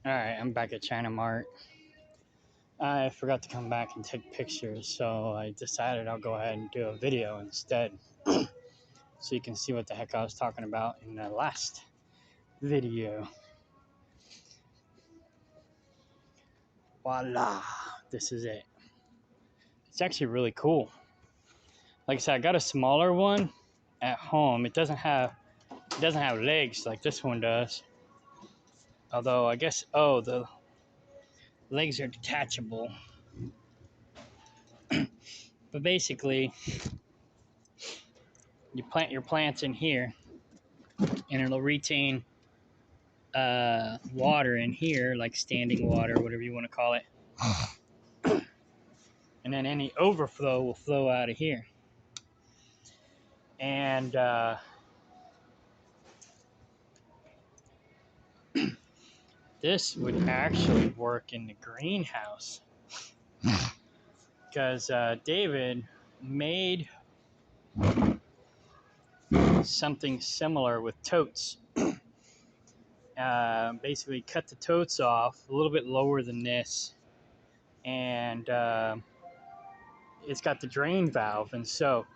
Alright, I'm back at China Mart. I forgot to come back and take pictures, so I decided I'll go ahead and do a video instead. So you can see what the heck I was talking about in the last video. Voila! This is it. It's actually really cool. Like I said, I got a smaller one at home. It doesn't have legs like this one does. Although I guess the legs are detachable. But basically, you plant your plants in here, and it'll retain water in here, like standing water, whatever you want to call it. And then any overflow will flow out of here. And this would actually work in the greenhouse because David made something similar with totes. Basically cut the totes off a little bit lower than this, and it's got the drain valve, and so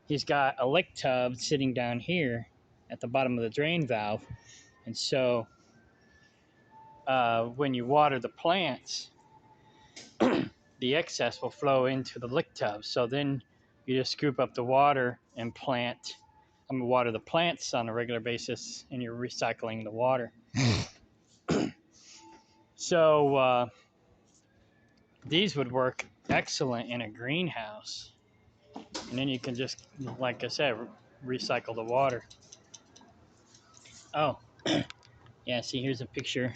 he's got a lick tub sitting down here at the bottom of the drain valve, and so when you water the plants, the excess will flow into the lick tub. So then you just scoop up the water and water the plants on a regular basis, and you're recycling the water. So these would work excellent in a greenhouse. And then you can just, like I said, recycle the water. Oh, yeah, see, here's a picture.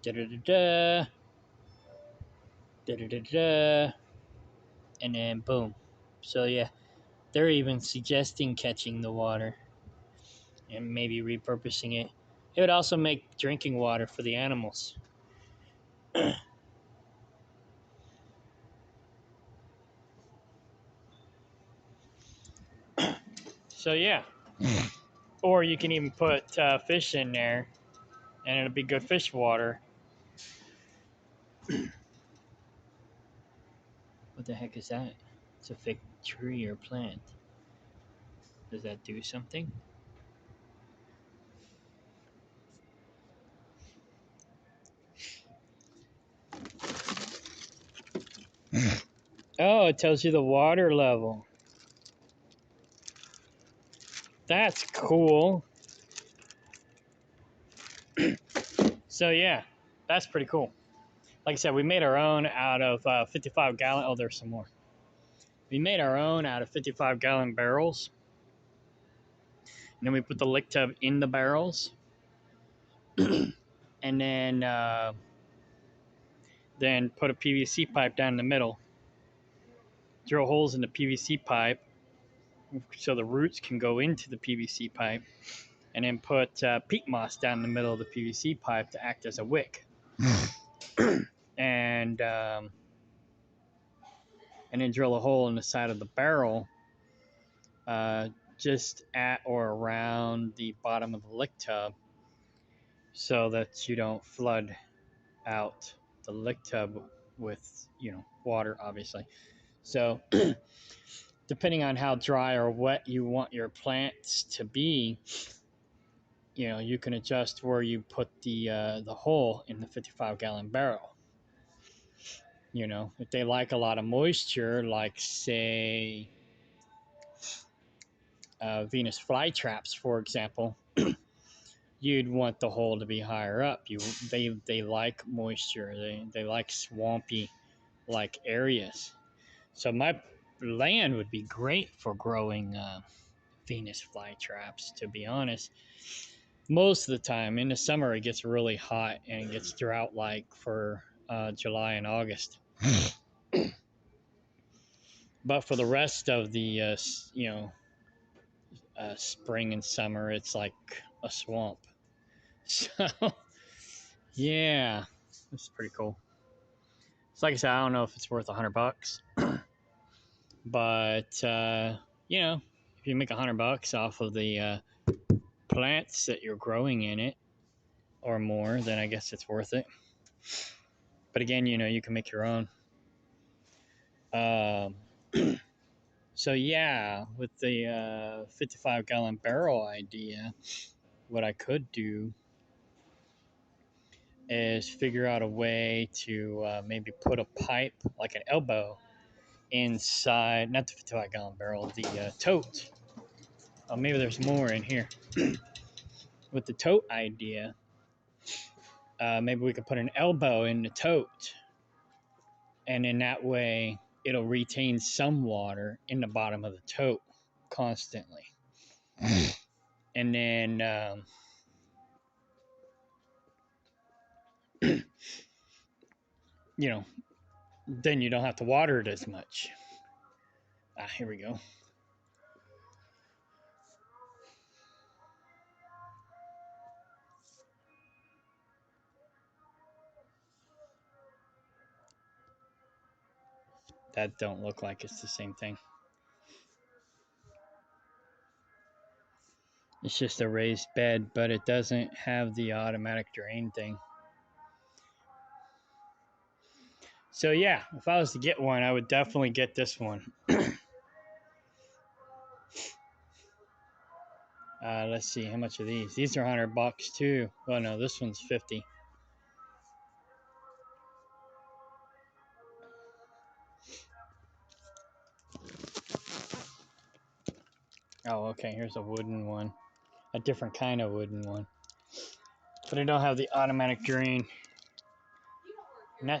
Da-da-da-da. Da-da-da-da. And then boom. So yeah, they're even suggesting catching the water and maybe repurposing it. It would also make drinking water for the animals. So yeah. Or you can even put fish in there, and it'll be good fish water. What the heck is that? It's a fake tree or plant. Does that do something? Oh, it tells you the water level. That's cool. So yeah, that's pretty cool. Like I said, we made our own out of 55 gallon. Oh, there's some more. We made our own out of 55 gallon barrels. And then we put the lick tub in the barrels. And then put a PVC pipe down in the middle. Drill holes in the PVC pipe so the roots can go into the PVC pipe. And then put peat moss down in the middle of the PVC pipe to act as a wick. And then drill a hole in the side of the barrel just at or around the bottom of the lick tub so that you don't flood out the lick tub with, water, obviously. So depending on how dry or wet you want your plants to be, you can adjust where you put the hole in the 55 gallon barrel. If they like a lot of moisture, like say Venus flytraps, for example, you'd want the hole to be higher up. They like moisture. They like swampy like areas. So my land would be great for growing Venus flytraps, to be honest. Most of the time in the summer it gets really hot and it gets drought like for July and August. But for the rest of the spring and summer, it's like a swamp. So yeah, it's pretty cool. So like I said, I don't know if it's worth $100, but if you make $100 off of the plants that you're growing in it or more, then I guess it's worth it. But again, you can make your own. Um, so yeah, with the 55-gallon barrel idea, what I could do is figure out a way to maybe put a pipe, like an elbow, inside, not the 55-gallon barrel, the tote. Oh, maybe there's more in here. With the tote idea, maybe we could put an elbow in the tote, and in that way, it'll retain some water in the bottom of the tote constantly. And then, then you don't have to water it as much. Here we go. That don't look like it's the same thing. It's just a raised bed, but it doesn't have the automatic drain thing. So yeah, if I was to get one, I would definitely get this one. Let's see, how much are these? These are $100 too. Oh no, this one's 50. Oh, okay, here's a wooden one. A different kind of wooden one. But I don't have the automatic drain. No.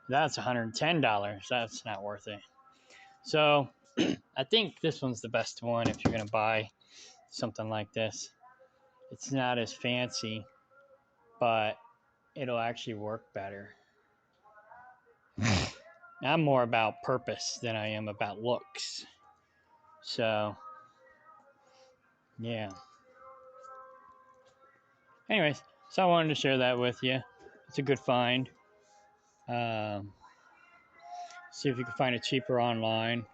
That's $110. That's not worth it. So I think this one's the best one if you're going to buy something like this. It's not as fancy, but it'll actually work better. I'm more about purpose than I am about looks. So, yeah. Anyways, so I wanted to share that with you. It's a good find. See if you can find it cheaper online,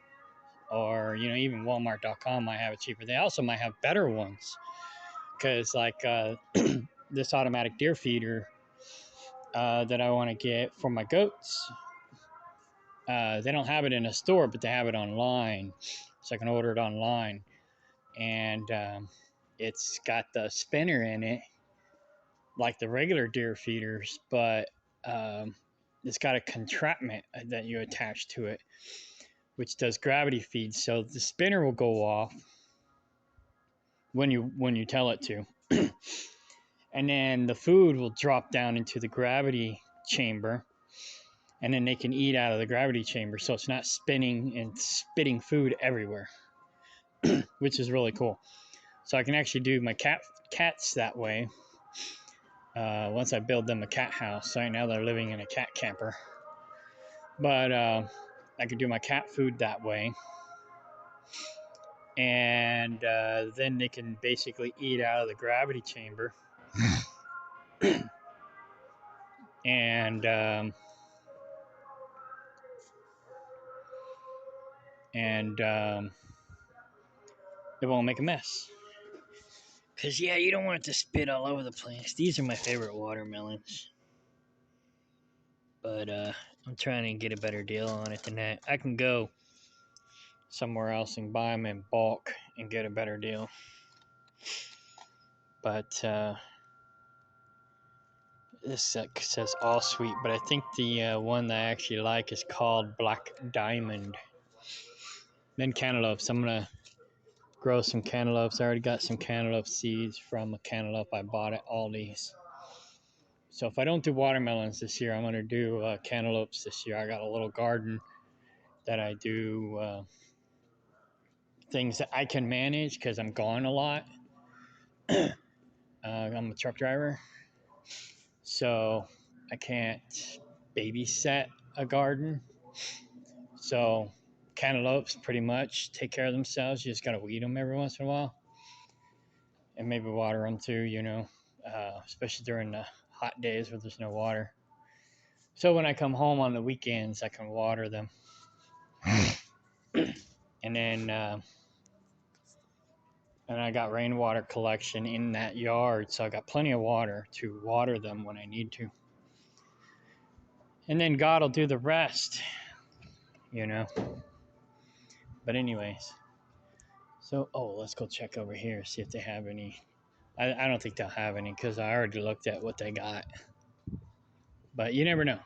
or even Walmart.com might have it cheaper. They also might have better ones, because like this automatic deer feeder that I want to get for my goats. They don't have it in a store, but they have it online, so I can order it online. And it's got the spinner in it, like the regular deer feeders, but it's got a contraptment that you attach to it, which does gravity feeds. So the spinner will go off when you tell it to, and then the food will drop down into the gravity chamber, and then they can eat out of the gravity chamber, so it's not spinning and spitting food everywhere, which is really cool. So I can actually do my cats that way. Once I build them a cat house. Right now they're living in a cat camper, but I could do my cat food that way, and then they can basically eat out of the gravity chamber. and it won't make a mess. Because, yeah, you don't want it to spit all over the place. These are my favorite watermelons. But I'm trying to get a better deal on it than that. I can go somewhere else and buy them in bulk and get a better deal. But this says all sweet. But I think the one that I actually like is called Black Diamond. Then cantaloupes. I'm going to grow some cantaloupes. I already got some cantaloupe seeds from a cantaloupe I bought at Aldi's. So if I don't do watermelons this year, I'm going to do cantaloupes this year. I got a little garden that I do things that I can manage because I'm gone a lot. I'm a truck driver, so I can't babysit a garden. So cantaloupes pretty much take care of themselves. You just got to weed them every once in a while, and maybe water them too, especially during the hot days where there's no water. So when I come home on the weekends, I can water them. And then And I got rainwater collection in that yard, so I got plenty of water to water them when I need to. And then God will do the rest, you know. But anyways, so let's go check over here, see if they have any. I don't think they'll have any because I already looked at what they got. But you never know.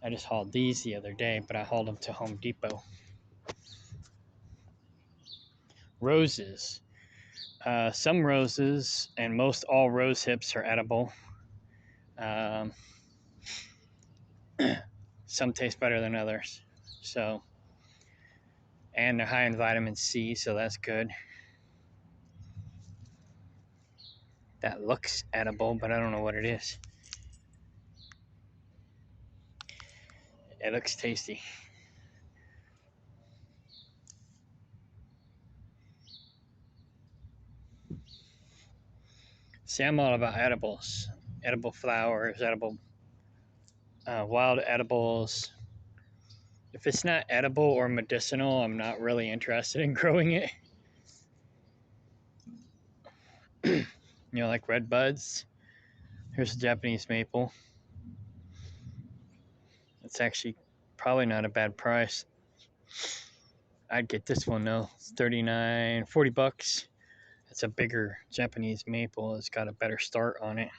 I just hauled these the other day, but I hauled them to Home Depot. Roses. Some roses and most all rose hips are edible. Some taste better than others. So, and they're high in vitamin C, so that's good. That looks edible, but I don't know what it is. It looks tasty. See, I'm all about edibles. Edible flowers, edible wild edibles. If it's not edible or medicinal, I'm not really interested in growing it. Like red buds. Here's a Japanese maple. It's actually probably not a bad price. I'd get this one though. It's $40. It's a bigger Japanese maple. It's got a better start on it.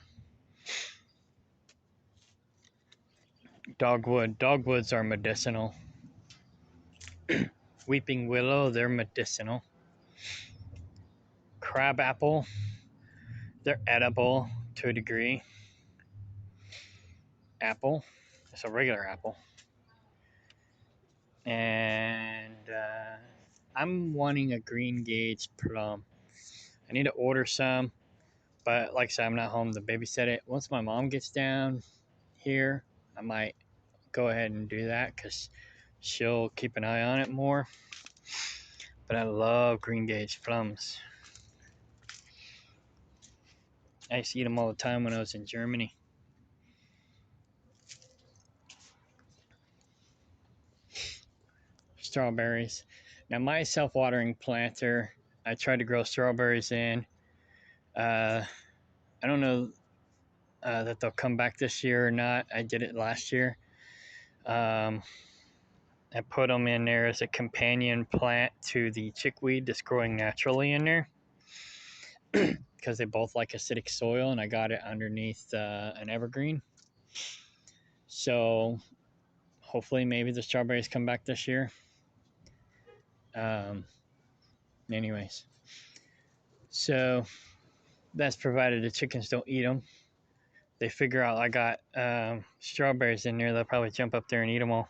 Dogwood. Dogwoods are medicinal. Weeping willow, they're medicinal. Crabapple, they're edible to a degree. Apple, it's a regular apple. And I'm wanting a green gauge plum. I need to order some, but like I said, I'm not home to babysit it. Once my mom gets down here, I might go ahead and do that because she'll keep an eye on it more. But I love green gauge plums. I used to eat them all the time when I was in Germany. Strawberries. Now my self-watering planter, I tried to grow strawberries in. I don't know that they'll come back this year or not. I did it last year. I put them in there as a companion plant to the chickweed that's growing naturally in there because they both like acidic soil, and I got it underneath an evergreen. So hopefully maybe the strawberries come back this year. Anyways, so that's provided the chickens don't eat them. They figure out I got strawberries in there, they'll probably jump up there and eat them all.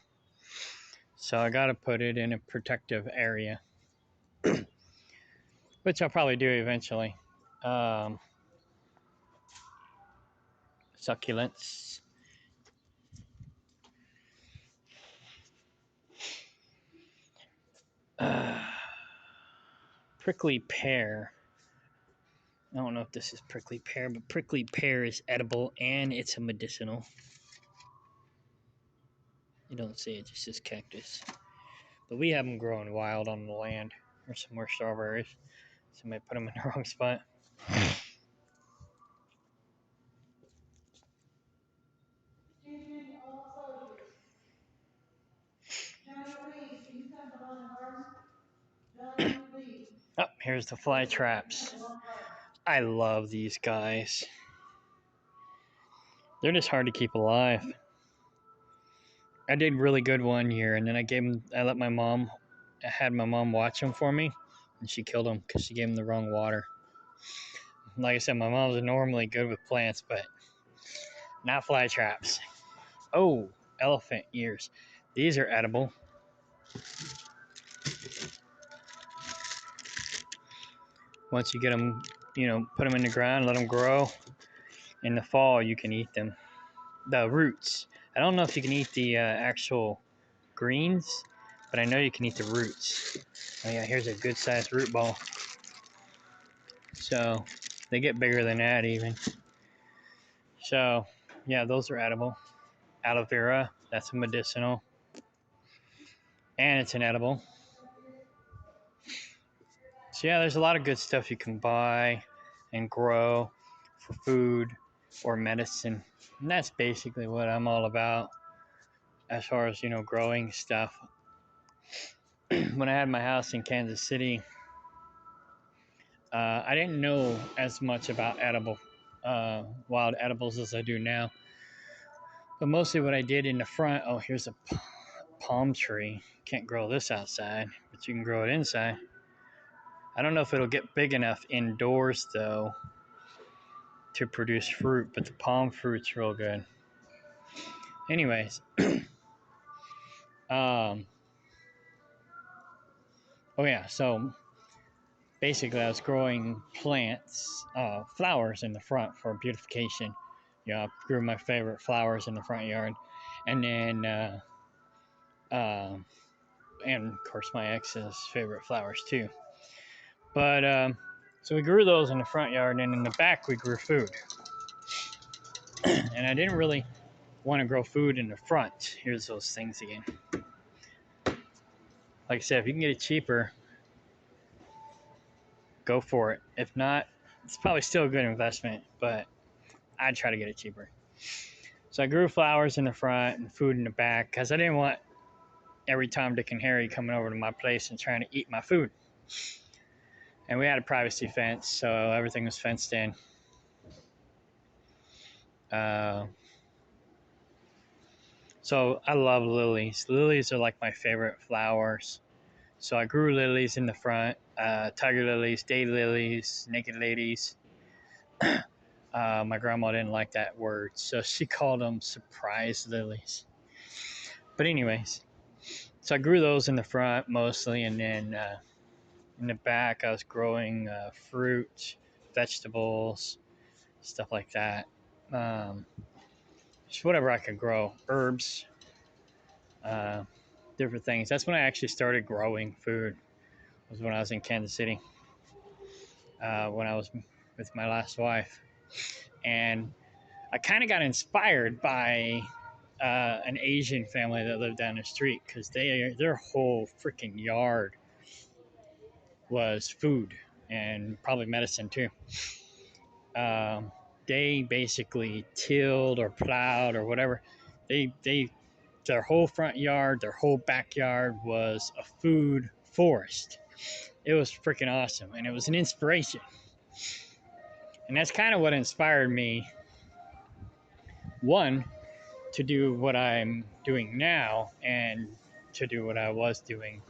So I got to put it in a protective area, which I'll probably do eventually. Succulents. Prickly pear. I don't know if this is prickly pear, but prickly pear is edible and it's a medicinal. You don't see it, just says cactus. But we have them growing wild on the land. There's some more strawberries. Somebody put them in the wrong spot. Oh, here's the fly traps. I love these guys. They're just hard to keep alive. I did really good one year, and then I had my mom watch them for me, and she killed them because she gave them the wrong water. Like I said, my mom's normally good with plants, but not fly traps. Oh, elephant ears. These are edible. Once you get them, put them in the ground, let them grow. In the fall, you can eat them. The roots. I don't know if you can eat the actual greens, but I know you can eat the roots. Oh yeah, here's a good sized root ball. So they get bigger than that even. So yeah, those are edible. Aloe vera, that's a medicinal. And it's an edible. So yeah, there's a lot of good stuff you can buy and grow for food or medicine. And that's basically what I'm all about as far as, growing stuff. When I had my house in Kansas City, I didn't know as much about wild edibles as I do now. But mostly what I did in the front, oh, here's a palm tree. Can't grow this outside, but you can grow it inside. I don't know if it'll get big enough indoors, though, to produce fruit, but the palm fruit's real good. Anyways, oh yeah, so basically I was growing plants, flowers in the front for beautification. I grew my favorite flowers in the front yard. And then, and of course my ex's favorite flowers too. But, so we grew those in the front yard, and in the back we grew food. And I didn't really want to grow food in the front. Here's those things again. Like I said, if you can get it cheaper, go for it. If not, it's probably still a good investment, but I'd try to get it cheaper. So I grew flowers in the front and food in the back because I didn't want every Tom, Dick, and Harry coming over to my place and trying to eat my food. And we had a privacy fence, so everything was fenced in. So I love lilies. Lilies are like my favorite flowers. So I grew lilies in the front, tiger lilies, day lilies, naked ladies. My grandma didn't like that word, so she called them surprise lilies. But anyways, so I grew those in the front mostly, and then in the back I was growing fruit, vegetables, stuff like that. Just whatever I could grow, herbs, different things. That's when I actually started growing food, was when I was in Kansas City, when I was with my last wife. And I kind of got inspired by an Asian family that lived down the street, because their whole freaking yard was food and probably medicine too. They basically tilled or plowed or whatever. Their whole front yard, their whole backyard was a food forest. It was freaking awesome, and it was an inspiration. And that's kind of what inspired me, one, to do what I'm doing now, and to do what I was doing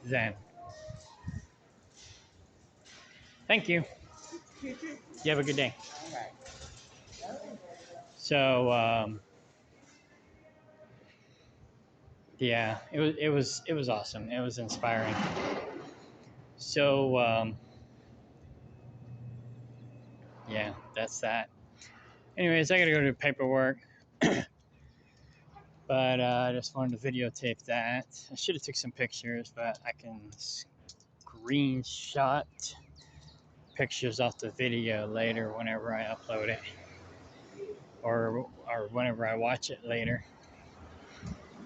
then. Thank you. You have a good day. So, yeah, it was awesome. It was inspiring. So, yeah, that's that. Anyways, I gotta go do paperwork. But I just wanted to videotape that. I should have took some pictures, but I can screenshot pictures off the video later whenever I upload it, or whenever I watch it later.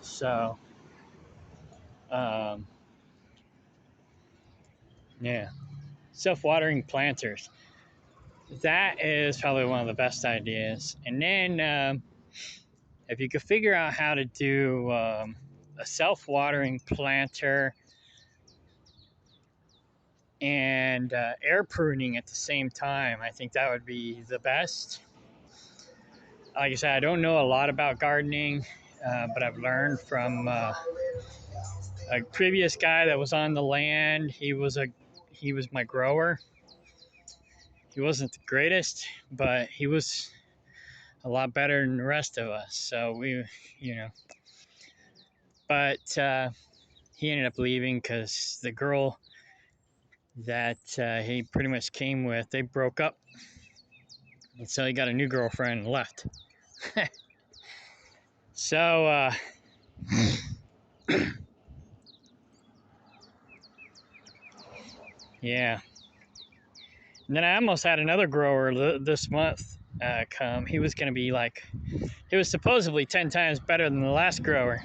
So, yeah, self-watering planters. That is probably one of the best ideas. And then if you could figure out how to do a self-watering planter and air pruning at the same time, I think that would be the best. Like I said, I don't know a lot about gardening, but I've learned from a previous guy that was on the land. He was my grower. He wasn't the greatest, but he was a lot better than the rest of us. So but he ended up leaving because the girl that he pretty much came with, they broke up. And so he got a new girlfriend and left. So, yeah. And then I almost had another grower this month come. He was going to be he was supposedly 10 times better than the last grower.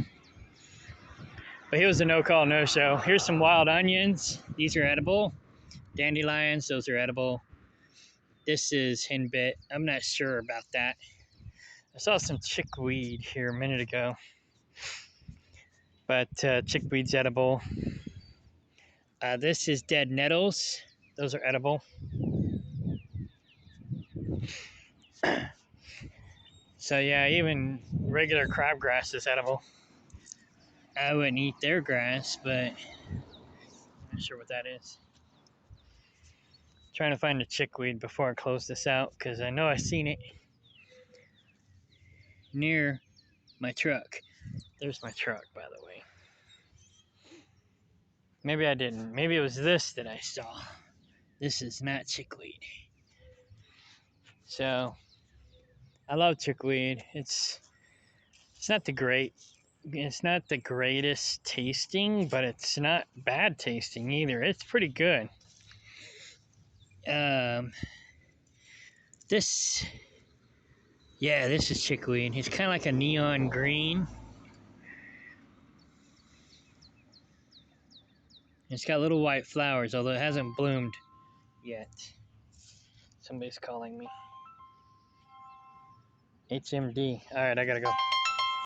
But he was a no-call, no-show. Here's some wild onions. These are edible. Dandelions, those are edible. This is henbit. I'm not sure about that. I saw some chickweed here a minute ago, but chickweed's edible. This is dead nettles. Those are edible. So yeah, even regular crabgrass is edible. I wouldn't eat their grass, but I'm not sure what that is. Trying to find a chickweed before I close this out because I know I've seen it near my truck. There's my truck, by the way. Maybe I didn't. Maybe it was this that I saw. This is not chickweed. So I love chickweed. It's not the greatest tasting, but it's not bad tasting either. It's pretty good. Um, this is chickweed. It's kind of like a neon green. It's got little white flowers, although it hasn't bloomed yet. Somebody's calling me. HMD. All right, I gotta go.